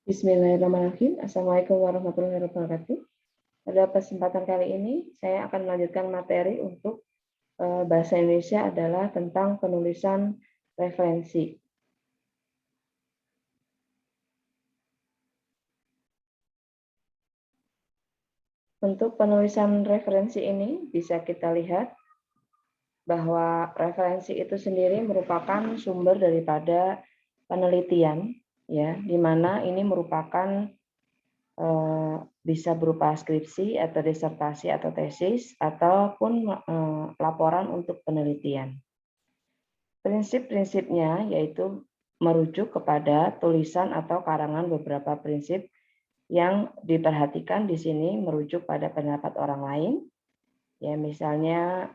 Bismillahirrahmanirrahim. Assalamualaikum warahmatullahi wabarakatuh. Pada kesempatan kali ini, saya akan melanjutkan materi untuk bahasa Indonesia adalah tentang penulisan referensi. Untuk penulisan referensi ini bisa kita lihat bahwa referensi itu sendiri merupakan sumber daripada penelitian, ya, di mana ini merupakan bisa berupa skripsi atau disertasi atau tesis ataupun laporan untuk penelitian. Prinsip-prinsipnya yaitu merujuk kepada tulisan atau karangan beberapa prinsip yang diperhatikan di sini merujuk pada pendapat orang lain, ya misalnya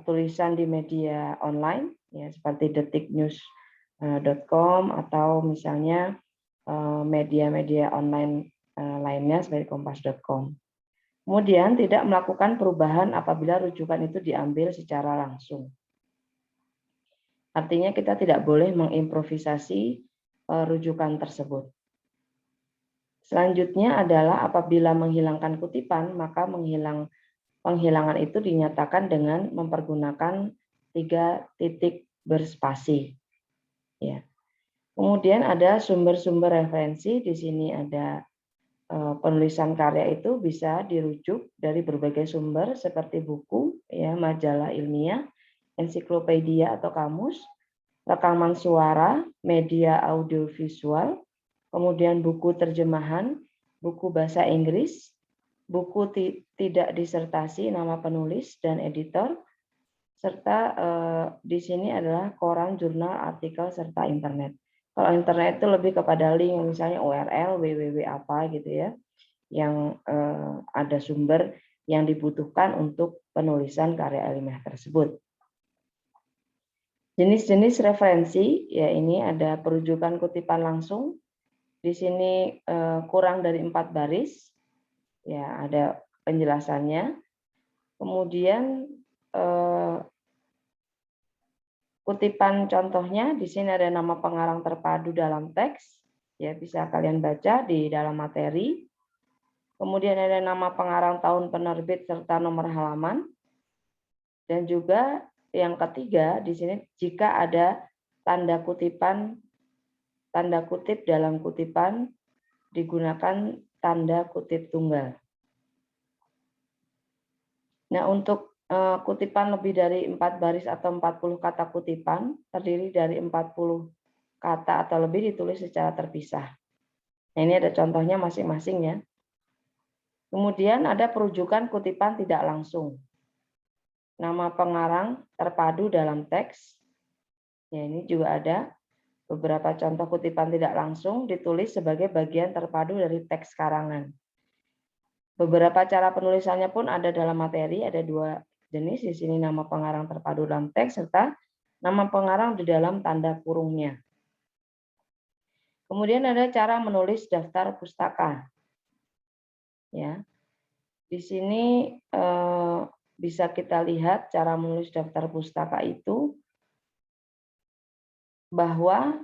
tulisan di media online, ya seperti detiknews.com atau misalnya media-media online lainnya seperti kompas.com. Kemudian tidak melakukan perubahan apabila rujukan itu diambil secara langsung. Artinya kita tidak boleh mengimprovisasi rujukan tersebut. Selanjutnya adalah apabila menghilangkan kutipan, maka penghilangan itu dinyatakan dengan mempergunakan 3 titik berspasi. Ya. Kemudian ada sumber-sumber referensi. Di sini ada penulisan karya itu bisa dirujuk dari berbagai sumber seperti buku, ya, majalah ilmiah, ensiklopedia atau kamus, rekaman suara, media audiovisual, kemudian buku terjemahan, buku bahasa Inggris, buku tidak disertasi, nama penulis dan editor, serta di sini adalah koran, jurnal, artikel, serta internet. Kalau internet itu lebih kepada link, misalnya URL, www apa gitu ya, yang ada sumber yang dibutuhkan untuk penulisan karya ilmiah tersebut. Jenis-jenis referensi, ya ini ada perujukan kutipan langsung. Di sini kurang dari 4 baris, ya ada penjelasannya. Kemudian kutipan contohnya di sini ada nama pengarang terpadu dalam teks, ya bisa kalian baca di dalam materi. Kemudian ada nama pengarang, tahun penerbit serta nomor halaman. Dan juga yang ketiga di sini jika ada tanda kutip dalam kutipan digunakan tanda kutip tunggal. Nah, untuk kutipan lebih dari 4 baris atau 40 kata kutipan terdiri dari 40 kata atau lebih ditulis secara terpisah. Nah, ini ada contohnya masing-masing ya. Kemudian ada perujukan kutipan tidak langsung. Nama pengarang terpadu dalam teks. Ya, ini juga ada beberapa contoh kutipan tidak langsung ditulis sebagai bagian terpadu dari teks karangan. Beberapa cara penulisannya pun ada dalam materi, ada 2 jenis. Di sini nama pengarang terpadu dalam teks serta nama pengarang di dalam tanda kurungnya. Kemudian ada cara menulis daftar pustaka. Ya. Di sini bisa kita lihat cara menulis daftar pustaka itu bahwa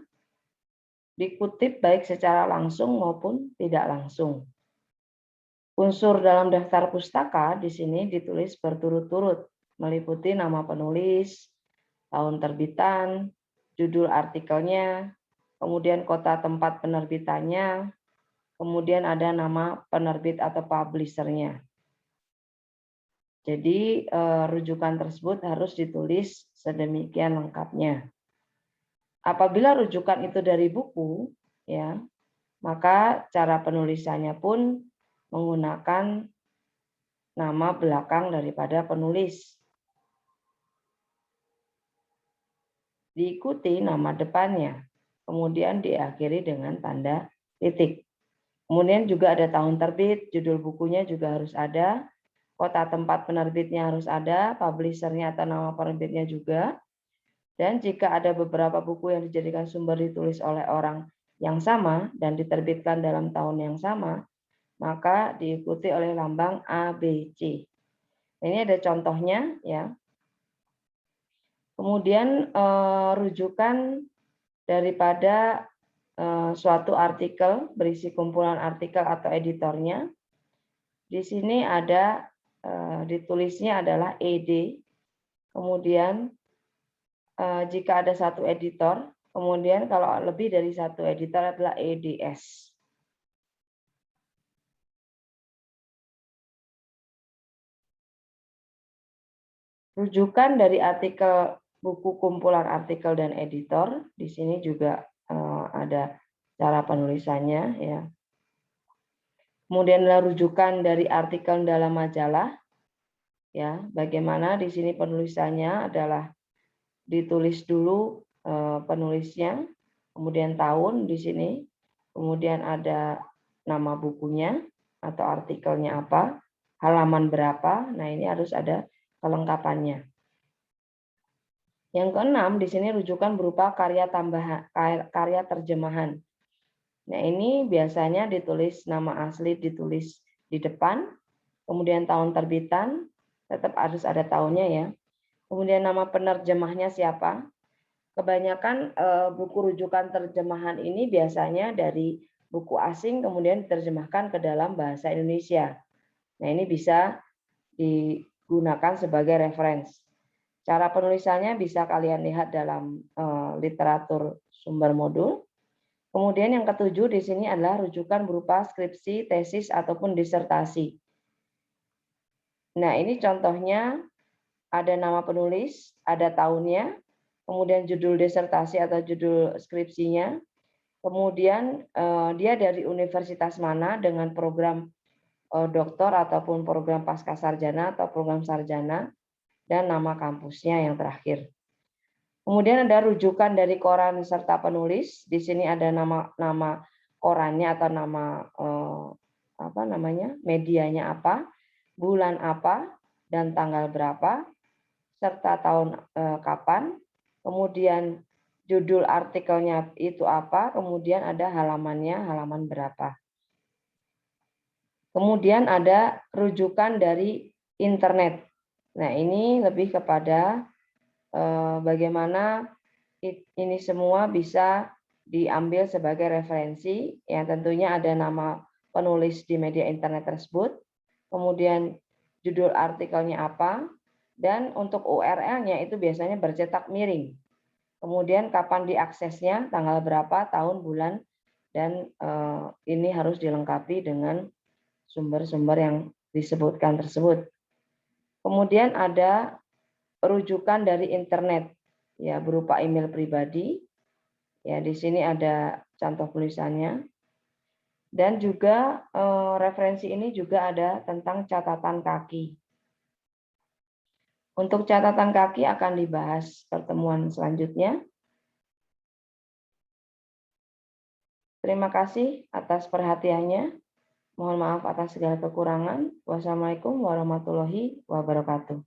dikutip baik secara langsung maupun tidak langsung. Unsur dalam daftar pustaka di sini ditulis berturut-turut, meliputi nama penulis, tahun terbitan, judul artikelnya, kemudian kota tempat penerbitannya, kemudian ada nama penerbit atau publishernya. Jadi rujukan tersebut harus ditulis sedemikian lengkapnya. Apabila rujukan itu dari buku, ya, maka cara penulisannya pun menggunakan nama belakang daripada penulis. Diikuti nama depannya, kemudian diakhiri dengan tanda titik. Kemudian juga ada tahun terbit, judul bukunya juga harus ada, kota tempat penerbitnya harus ada, publishernya atau nama penerbitnya juga. Dan jika ada beberapa buku yang dijadikan sumber ditulis oleh orang yang sama dan diterbitkan dalam tahun yang sama, maka diikuti oleh lambang ABC. Ini ada contohnya ya. Kemudian rujukan daripada suatu artikel berisi kumpulan artikel atau editornya. Di sini ada ditulisnya adalah ED. Kemudian jika ada satu editor, kemudian kalau lebih dari satu editor adalah EDS. Rujukan dari artikel buku kumpulan artikel dan editor, di sini juga ada cara penulisannya ya. Kemudian adalah rujukan dari artikel dalam majalah ya. Bagaimana di sini penulisannya adalah ditulis dulu penulisnya, kemudian tahun di sini, kemudian ada nama bukunya atau artikelnya apa, halaman berapa. Nah, ini harus ada kelengkapannya. Yang keenam, di sini rujukan berupa karya tambahan, karya terjemahan. Nah, ini biasanya ditulis nama asli, ditulis di depan, kemudian tahun terbitan, tetap harus ada tahunnya ya. Kemudian nama penerjemahnya siapa. Kebanyakan buku rujukan terjemahan ini biasanya dari buku asing kemudian diterjemahkan ke dalam bahasa Indonesia. Nah, ini bisa digunakan sebagai referensi. Cara penulisannya bisa kalian lihat dalam literatur sumber modul. Kemudian yang ketujuh di sini adalah rujukan berupa skripsi, tesis, ataupun disertasi. Nah, ini contohnya ada nama penulis, ada tahunnya, kemudian judul disertasi atau judul skripsinya, kemudian dia dari universitas mana dengan program doktor ataupun program pasca sarjana atau program sarjana, dan nama kampusnya yang terakhir. Kemudian ada rujukan dari koran serta penulis. Di sini ada nama korannya atau nama medianya apa, bulan apa, dan tanggal berapa, serta tahun kapan. Kemudian judul artikelnya itu apa, kemudian ada halamannya, halaman berapa. Kemudian ada rujukan dari internet. Nah, ini lebih kepada bagaimana ini semua bisa diambil sebagai referensi, yang tentunya ada nama penulis di media internet tersebut, kemudian judul artikelnya apa, dan untuk URL-nya itu biasanya bercetak miring. Kemudian kapan diaksesnya, tanggal berapa, tahun, bulan, dan ini harus dilengkapi dengan sumber-sumber yang disebutkan tersebut. Kemudian ada rujukan dari internet ya berupa email pribadi. Ya, di sini ada contoh tulisannya. Dan juga referensi ini juga ada tentang catatan kaki. Untuk catatan kaki akan dibahas pertemuan selanjutnya. Terima kasih atas perhatiannya. Mohon maaf atas segala kekurangan. Wassalamualaikum warahmatullahi wabarakatuh.